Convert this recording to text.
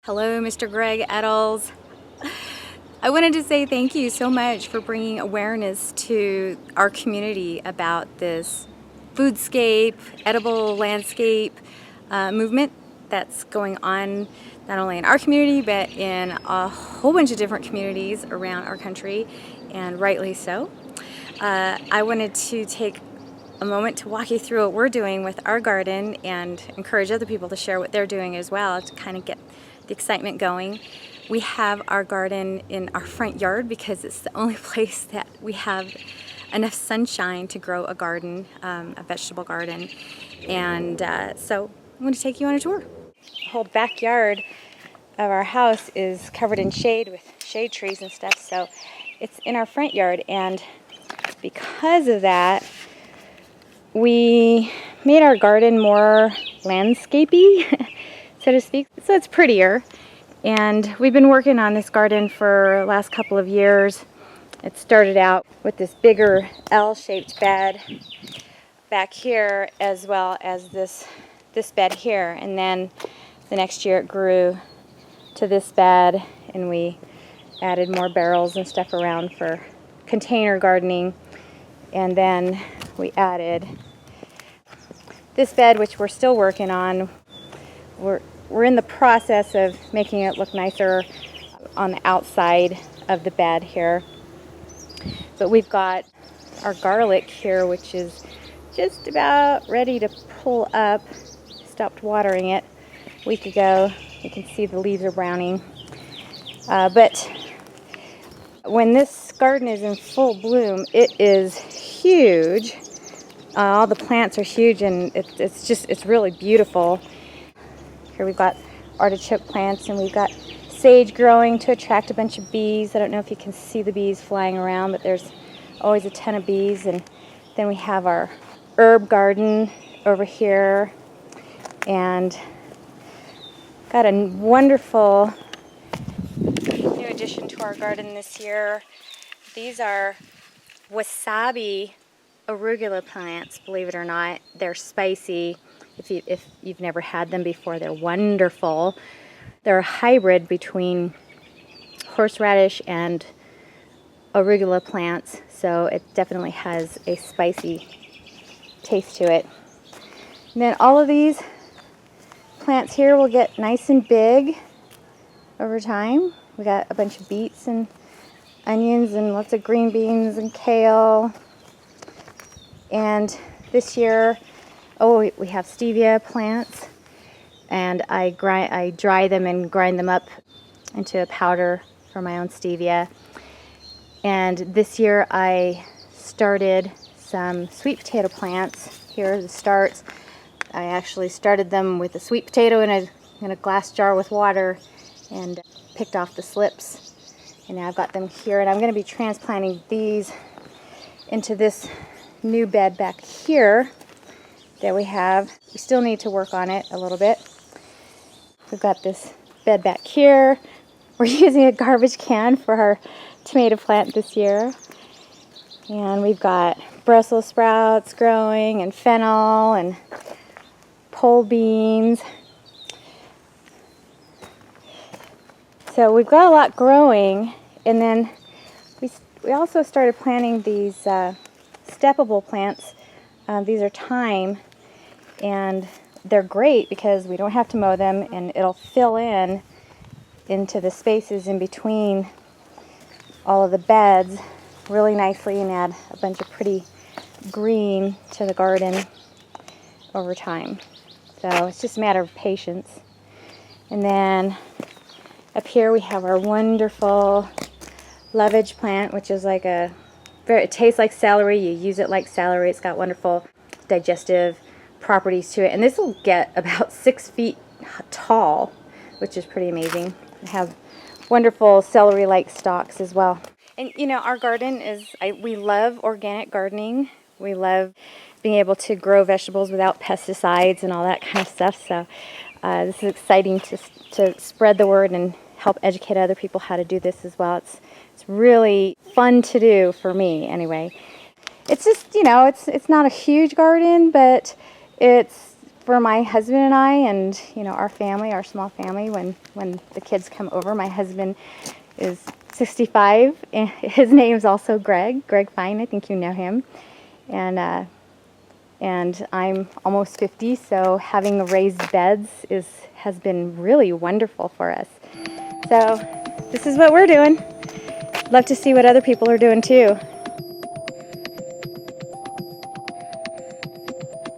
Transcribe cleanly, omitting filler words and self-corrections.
Hello, Mr. Greg Eddles. I wanted to say thank you so much for bringing awareness to our community about this Foodscape, edible landscape movement that's going on not only in our community but in a whole bunch of different communities around our country, and rightly so. I wanted to take a moment to walk you through what we're doing with our garden and encourage other people to share what they're doing as well to kind of get the excitement going. We have our garden in our front yard because it's the only place that we have enough sunshine to grow a garden, a vegetable garden. And so I'm going to take you on a tour. The whole backyard of our house is covered in shade with shade trees and stuff, so it's in our front yard, and because of that we made our garden more landscapey, so to speak, so it's prettier. And we've been working on this garden for the last couple of years. It started out with this bigger L-shaped bed back here, as well as this bed here, and then the next year it grew to this bed, and we added more barrels and stuff around for container gardening, and then we added this bed, which we're still working on. We're in the process of making it look nicer on the outside of the bed here. But we've got our garlic here, which is just about ready to pull up. Stopped watering it a week ago. You can see the leaves are browning. But when this garden is in full bloom, it is huge. All the plants are huge, and it's really beautiful. Here we've got artichoke plants, and we've got sage growing to attract a bunch of bees. I don't know if you can see the bees flying around, but there's always a ton of bees. And then we have our herb garden over here, and got a wonderful new addition to our garden this year. These are Wasabi Arugula plants, believe it or not. They're spicy. If you've never had them before, they're wonderful. They're a hybrid between horseradish and arugula plants, so it definitely has a spicy taste to it. And then all of these plants here will get nice and big over time. We got a bunch of beets and onions and lots of green beans and kale. And this year, we have stevia plants, and I dry them and grind them up into a powder for my own stevia. And this year I started some sweet potato plants. Here are the starts. I actually started them with a sweet potato in a glass jar with water and picked off the slips. And now I've got them here, and I'm going to be transplanting these into this new bed back here that we have. We still need to work on it a little bit. We've got this bed back here. We're using a garbage can for our tomato plant this year. And we've got Brussels sprouts growing, and fennel, and pole beans. So we've got a lot growing. And then we also started planting these steppable plants. These are thyme, and they're great because we don't have to mow them, and it'll fill into the spaces in between all of the beds really nicely and add a bunch of pretty green to the garden over time. So it's just a matter of patience. And then up here we have our wonderful Lovage plant, which is like it tastes like celery. You use it like celery. It's got wonderful digestive properties to it. And this will get about 6 feet tall, which is pretty amazing. They have wonderful celery-like stalks as well. And you know, our garden we love organic gardening. We love being able to grow vegetables without pesticides and all that kind of stuff. So this is exciting to spread the word and help educate other people how to do this as well. It's really fun to do for me anyway. It's just, you know, it's not a huge garden, but it's for my husband and I, and our family, our small family, when the kids come over. My husband is 65, and his name's also Greg Fine. I think you know him, and I'm almost 50, so having raised beds has been really wonderful for us. So this is what we're doing. Love to see what other people are doing too.